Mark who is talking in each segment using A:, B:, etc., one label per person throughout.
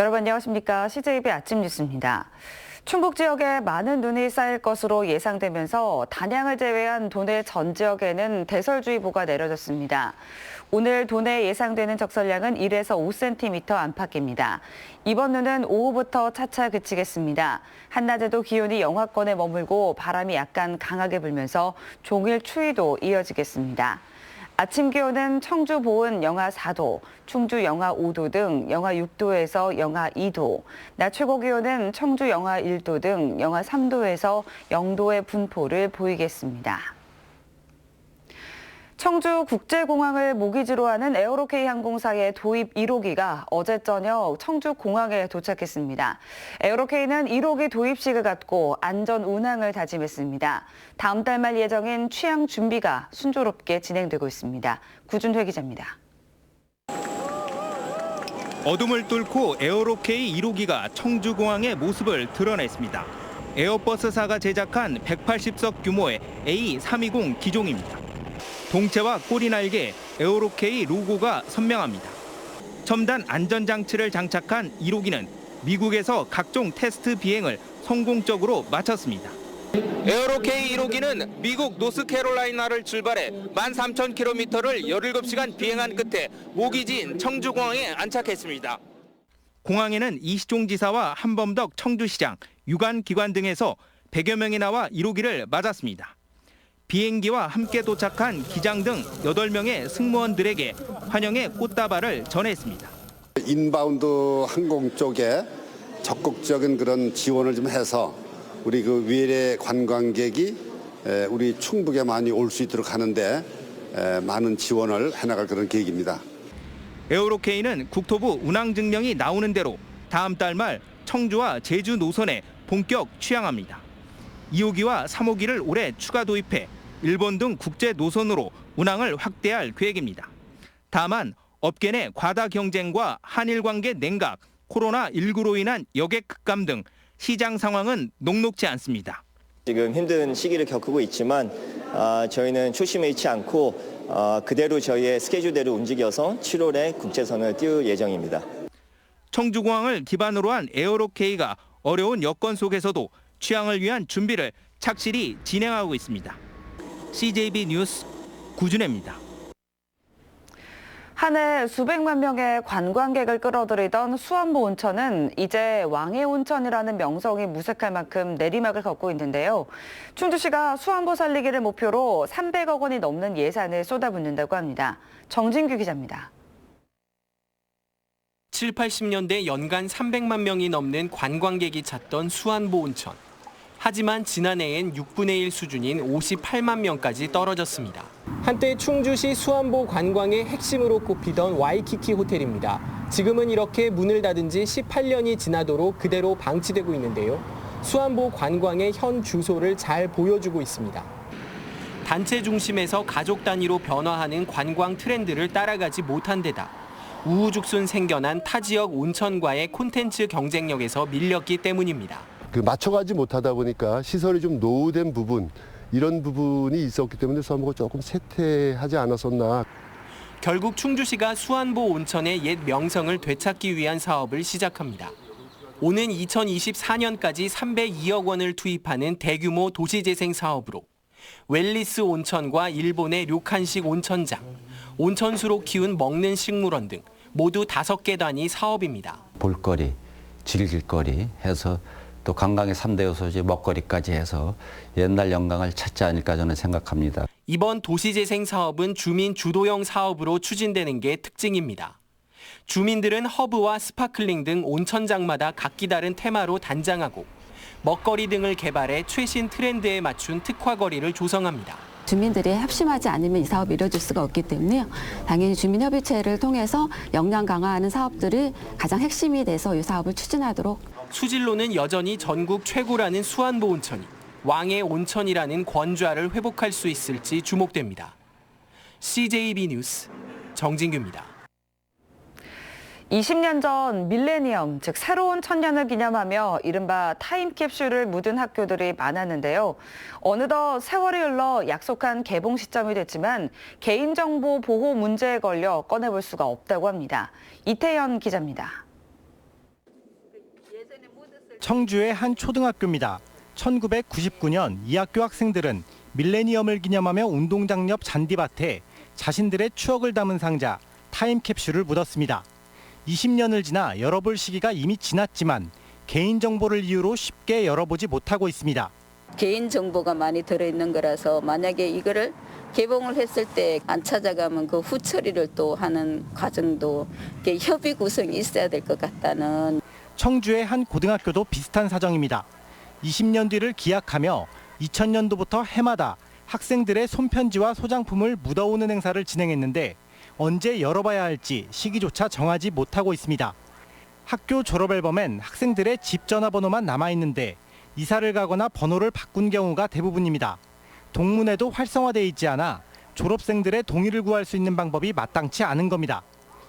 A: 여러분 안녕하십니까? CJB 아침 뉴스입니다. 충북 지역에 많은 눈이 쌓일 것으로 예상되면서 단양을 제외한 도내 전 지역에는 대설주의보가 내려졌습니다. 오늘 도내에 예상되는 적설량은 1에서 5cm 안팎입니다. 이번 눈은 오후부터 차차 그치겠습니다. 한낮에도 기온이 영하권에 머물고 바람이 약간 강하게 불면서 종일 추위도 이어지겠습니다. 아침 기온은 청주 보은 영하 4도, 충주 영하 5도 등 영하 6도에서 영하 2도, 낮 최고 기온은 청주 영하 1도 등 영하 3도에서 0도의 분포를 보이겠습니다. 청주 국제공항을 모기지로 하는 에어로케이 항공사의 도입 1호기가 어제 저녁 청주공항에 도착했습니다. 에어로케이는 1호기 도입식을 갖고 안전 운항을 다짐했습니다. 다음 달 말 예정인 취항 준비가 순조롭게 진행되고 있습니다. 구준회 기자입니다.
B: 어둠을 뚫고 에어로케이 1호기가 청주공항의 모습을 드러냈습니다. 에어버스사가 제작한 180석 규모의 A320 기종입니다. 동체와 꼬리 날개, 에어로케이 로고가 선명합니다. 첨단 안전장치를 장착한 1호기는 미국에서 각종 테스트 비행을 성공적으로 마쳤습니다. 에어로케이 1호기는 미국 노스캐롤라이나를 출발해 13,000km를 17시간 비행한 끝에 모기지인 청주공항에 안착했습니다. 공항에는 이시종 지사와 한범덕 청주시장, 유관기관 등에서 100여 명이 나와 1호기를 맞았습니다. 비행기와 함께 도착한 기장 등 8명의 승무원들에게 환영의 꽃다발을 전했습니다.
C: 인바운드 항공 쪽에 적극적인 그런 지원을 좀 해서 우리 그 외래 관광객이 우리 충북에 많이 올 수 있도록 하는데 많은 지원을 해나갈 그런 계획입니다.
B: 에어로케이는 국토부 운항 증명이 나오는 대로 다음 달 말 청주와 제주 노선에 본격 취항합니다. 2호기와 3호기를 올해 추가 도입해 일본 등 국제 노선으로 운항을 확대할 계획입니다. 다만 업계 내 과다 경쟁과 한일 관계 냉각, 코로나19로 인한 여객 급감 등 시장 상황은 녹록지 않습니다.
D: 지금 힘든 시기를 겪고 있지만 저희는 초심에 잃지 않고 그대로 저희의 스케줄대로 움직여서 7월에 국제선을 띄울 예정입니다.
B: 청주공항을 기반으로 한 에어로케이가 어려운 여건 속에서도 취항을 위한 준비를 착실히 진행하고 있습니다. CJB 뉴스 구준혜입니다.
A: 한 해 수백만 명의 관광객을 끌어들이던 수안보 온천은 이제 왕의 온천이라는 명성이 무색할 만큼 내리막을 걷고 있는데요. 충주시가 수안보 살리기를 목표로 300억 원이 넘는 예산을 쏟아붓는다고 합니다. 정진규 기자입니다.
E: 7, 80년대 연간 300만 명이 넘는 관광객이 찾던 수안보 온천. 하지만 지난해엔 6분의 1 수준인 58만 명까지 떨어졌습니다. 한때 충주시 수안보 관광의 핵심으로 꼽히던 와이키키 호텔입니다. 지금은 이렇게 문을 닫은 지 18년이 지나도록 그대로 방치되고 있는데요. 수안보 관광의 현 주소를 잘 보여주고 있습니다. 단체 중심에서 가족 단위로 변화하는 관광 트렌드를 따라가지 못한 데다 우후죽순 생겨난 타 지역 온천과의 콘텐츠 경쟁력에서 밀렸기 때문입니다.
F: 맞춰가지 못하다 보니까 시설이 좀 노후된 부분, 이런 부분이 있었기 때문에 수안보가 조금 쇠퇴하지 않았었나.
E: 결국 충주시가 수안보 온천의 옛 명성을 되찾기 위한 사업을 시작합니다. 오는 2024년까지 302억 원을 투입하는 대규모 도시재생 사업으로 웰리스 온천과 일본의 료칸식 온천장, 온천수로 키운 먹는 식물원 등 모두 5개 단위 사업입니다.
G: 볼거리, 즐길거리 해서 또 관광의 3대 요소지 먹거리까지 해서 옛날 영광을 찾지 않을까 저는 생각합니다.
E: 이번 도시재생 사업은 주민 주도형 사업으로 추진되는 게 특징입니다. 주민들은 허브와 스파클링 등 온천장마다 각기 다른 테마로 단장하고 먹거리 등을 개발해 최신 트렌드에 맞춘 특화거리를 조성합니다.
H: 주민들이 합심하지 않으면 이 사업이 이뤄질 수가 없기 때문에요. 당연히 주민협의체를 통해서 역량 강화하는 사업들이 가장 핵심이 돼서 이 사업을 추진하도록.
E: 수질로는 여전히 전국 최고라는 수안보 온천이 왕의 온천이라는 권좌를 회복할 수 있을지 주목됩니다. CJB 뉴스 정진규입니다.
A: 20년 전 밀레니엄, 즉 새로운 천년을 기념하며 이른바 타임캡슐을 묻은 학교들이 많았는데요. 어느덧 세월이 흘러 약속한 개봉 시점이 됐지만 개인정보 보호 문제에 걸려 꺼내볼 수가 없다고 합니다. 이태현 기자입니다.
I: 청주의 한 초등학교입니다. 1999년 이 학교 학생들은 밀레니엄을 기념하며 운동장 옆 잔디밭에 자신들의 추억을 담은 상자, 타임캡슐을 묻었습니다. 20년을 지나 열어볼 시기가 이미 지났지만 개인정보를 이유로 쉽게 열어보지 못하고 있습니다.
J: 개인정보가 많이 들어있는 거라서 만약에 이거를 개봉을 했을 때 안 찾아가면 그 후처리를 또 하는 과정도 협의 구성이 있어야 될 것 같다는.
I: 청주의 한 고등학교도 비슷한 사정입니다. 20년 뒤를 기약하며 2000년도부터 해마다 학생들의 손편지와 소장품을 묻어오는 행사를 진행했는데 언제 열어봐야 할지 시기조차 정하지 못하고 있습니다. 학교 졸업 앨범엔 학생들의 집 전화번호만 남아있는데 이사를 가거나 번호를 바꾼 경우가 대부분입니다. 동문회도 활성화되어 있지 않아 졸업생들의 동의를 구할 수 있는 방법이 마땅치 않은 겁니다.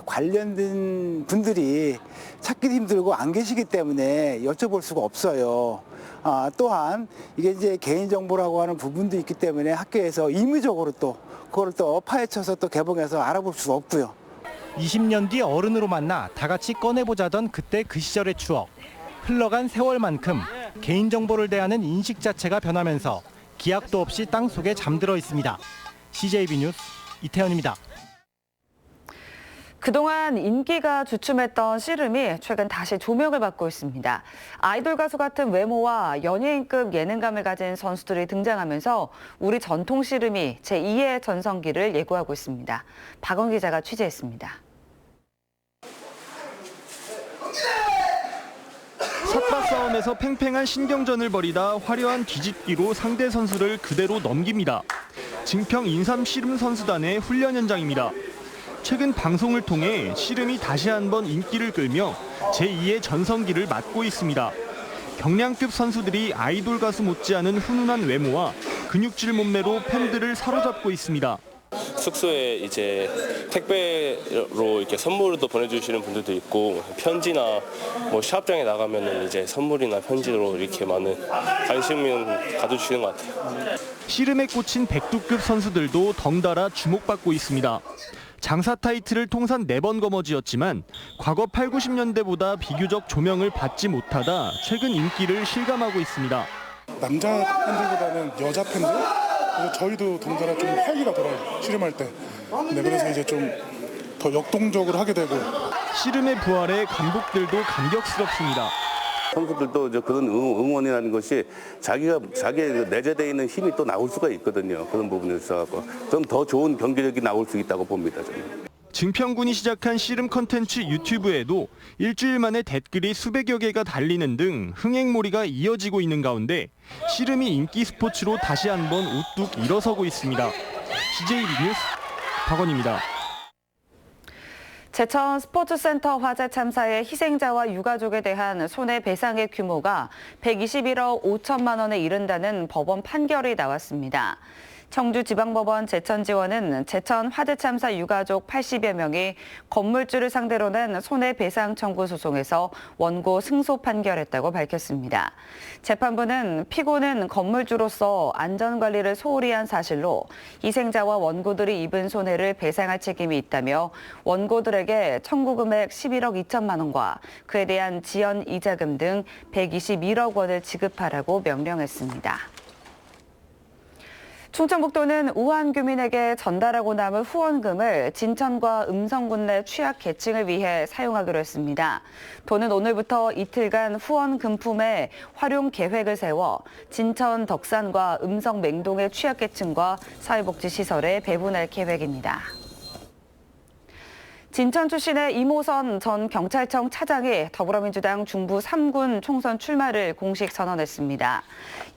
K: 관련된 분들이 찾기도 힘들고 안 계시기 때문에 여쭤볼 수가 없어요. 또한 이게 이제 개인정보라고 하는 부분도 있기 때문에 학교에서 임의적으로 또 그걸 또 파헤쳐서 또 개봉해서 알아볼 수가 없고요.
I: 20년 뒤 어른으로 만나 다 같이 꺼내보자던 그때 그 시절의 추억. 흘러간 세월만큼 개인정보를 대하는 인식 자체가 변하면서 기약도 없이 땅속에 잠들어 있습니다. CJB 뉴스 이태현입니다.
A: 그동안 인기가 주춤했던 씨름이 최근 다시 조명을 받고 있습니다. 아이돌 가수 같은 외모와 연예인급 예능감을 가진 선수들이 등장하면서 우리 전통 씨름이 제2의 전성기를 예고하고 있습니다. 박원 기자가 취재했습니다.
L: 삿바 싸움에서 팽팽한 신경전을 벌이다 화려한 뒤집기로 상대 선수를 그대로 넘깁니다. 증평 인삼 씨름 선수단의 훈련 현장입니다. 최근 방송을 통해 씨름이 다시 한번 인기를 끌며 제2의 전성기를 맞고 있습니다. 경량급 선수들이 아이돌 가수 못지않은 훈훈한 외모와 근육질 몸매로 팬들을 사로잡고 있습니다.
M: 숙소에 이제 택배로 이렇게 선물도 보내주시는 분들도 있고 편지나 뭐 시합장에 나가면은 이제 선물이나 편지로 이렇게 많은 관심을 가져주시는 것 같아요.
L: 씨름에 꽂힌 백두급 선수들도 덩달아 주목받고 있습니다. 장사 타이틀을 통산 4번 거머쥐었지만 과거 8, 90년대보다 비교적 조명을 받지 못하다 최근 인기를 실감하고 있습니다.
N: 남자 팬들보다는 여자 팬들? 그래서 저희도 덩달아 좀 활기가 돌아요, 씨름할 때. 네, 그래서 이제 좀 더 역동적으로 하게 되고.
L: 씨름의 부활에 감독들도 감격스럽습니다.
O: 선수들도 그런 응원이라는 것이 자기의 내재되어 있는 힘이 또 나올 수가 있거든요. 그런 부분에 있어서 좀 더 좋은 경기력이 나올 수 있다고 봅니다. 저는.
L: 증평군이 시작한 씨름 컨텐츠 유튜브에도 일주일 만에 댓글이 수백여 개가 달리는 등 흥행몰이가 이어지고 있는 가운데 씨름이 인기 스포츠로 다시 한번 우뚝 일어서고 있습니다. CJB 뉴스 박원입니다.
A: 제천 스포츠센터 화재 참사의 희생자와 유가족에 대한 손해배상의 규모가 121억 5천만 원에 이른다는 법원 판결이 나왔습니다. 청주지방법원 제천지원은 제천 화재 참사 유가족 80여 명이 건물주를 상대로 낸 손해배상 청구 소송에서 원고 승소 판결했다고 밝혔습니다. 재판부는 피고는 건물주로서 안전관리를 소홀히 한 사실로 희생자와 원고들이 입은 손해를 배상할 책임이 있다며 원고들에게 청구 금액 11억 2천만 원과 그에 대한 지연 이자금 등 121억 원을 지급하라고 명령했습니다. 충청북도는 우한 규민에게 전달하고 남은 후원금을 진천과 음성군 내 취약계층을 위해 사용하기로 했습니다. 도는 오늘부터 이틀간 후원 금품의 활용 계획을 세워 진천 덕산과 음성 맹동의 취약계층과 사회복지시설에 배분할 계획입니다. 진천 출신의 이모선 전 경찰청 차장이 더불어민주당 중부 3군 총선 출마를 공식 선언했습니다.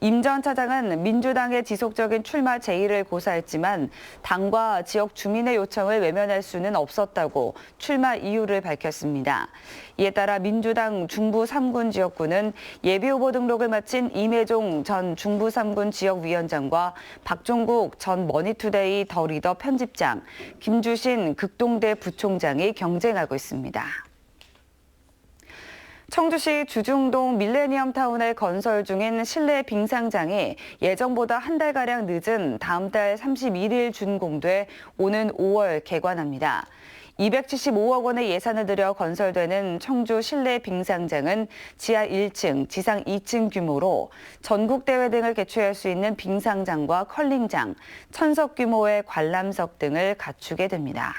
A: 임 전 차장은 민주당의 지속적인 출마 제의를 고사했지만 당과 지역 주민의 요청을 외면할 수는 없었다고 출마 이유를 밝혔습니다. 이에 따라 민주당 중부 3군 지역구는 예비후보 등록을 마친 임혜종 전 중부 3군 지역위원장과 박종국 전 머니투데이 더 리더 편집장, 김주신 극동대 부총장이 경쟁하고 있습니다. 청주시 주중동 밀레니엄 타운에 건설 중인 실내 빙상장이 예정보다 한 달가량 늦은 다음 달 31일 준공돼 오는 5월 개관합니다. 275억 원의 예산을 들여 건설되는 청주 실내 빙상장은 지하 1층, 지상 2층 규모로 전국 대회 등을 개최할 수 있는 빙상장과 컬링장, 1000석 규모의 관람석 등을 갖추게 됩니다.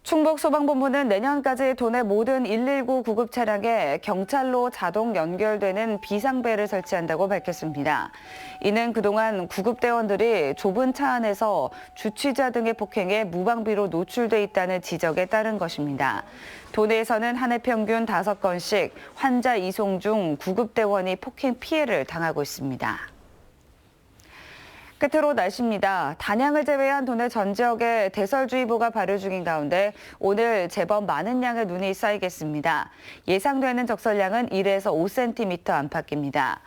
A: 충북소방본부는 내년까지 도내 모든 119 구급 차량에 경찰로 자동 연결되는 비상벨을 설치한다고 밝혔습니다. 이는 그동안 구급대원들이 좁은 차 안에서 주취자 등의 폭행에 무방비로 노출돼 있다는 지적에 따른 것입니다. 도내에서는 한 해 평균 5건씩 환자 이송 중 구급대원이 폭행 피해를 당하고 있습니다. 끝으로 날씨입니다. 단양을 제외한 도내 전 지역에 대설주의보가 발효 중인 가운데 오늘 제법 많은 양의 눈이 쌓이겠습니다. 예상되는 적설량은 1에서 5cm 안팎입니다.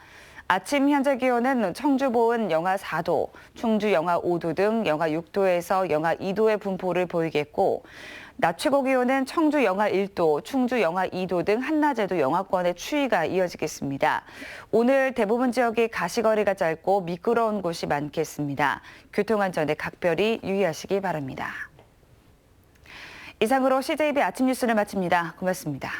A: 아침 현재 기온은 청주 보은 영하 4도, 충주 영하 5도 등 영하 6도에서 영하 2도의 분포를 보이겠고 낮 최고 기온은 청주 영하 1도, 충주 영하 2도 등 한낮에도 영하권의 추위가 이어지겠습니다. 오늘 대부분 지역이 가시거리가 짧고 미끄러운 곳이 많겠습니다. 교통안전에 각별히 유의하시기 바랍니다. 이상으로 CJB 아침 뉴스를 마칩니다. 고맙습니다.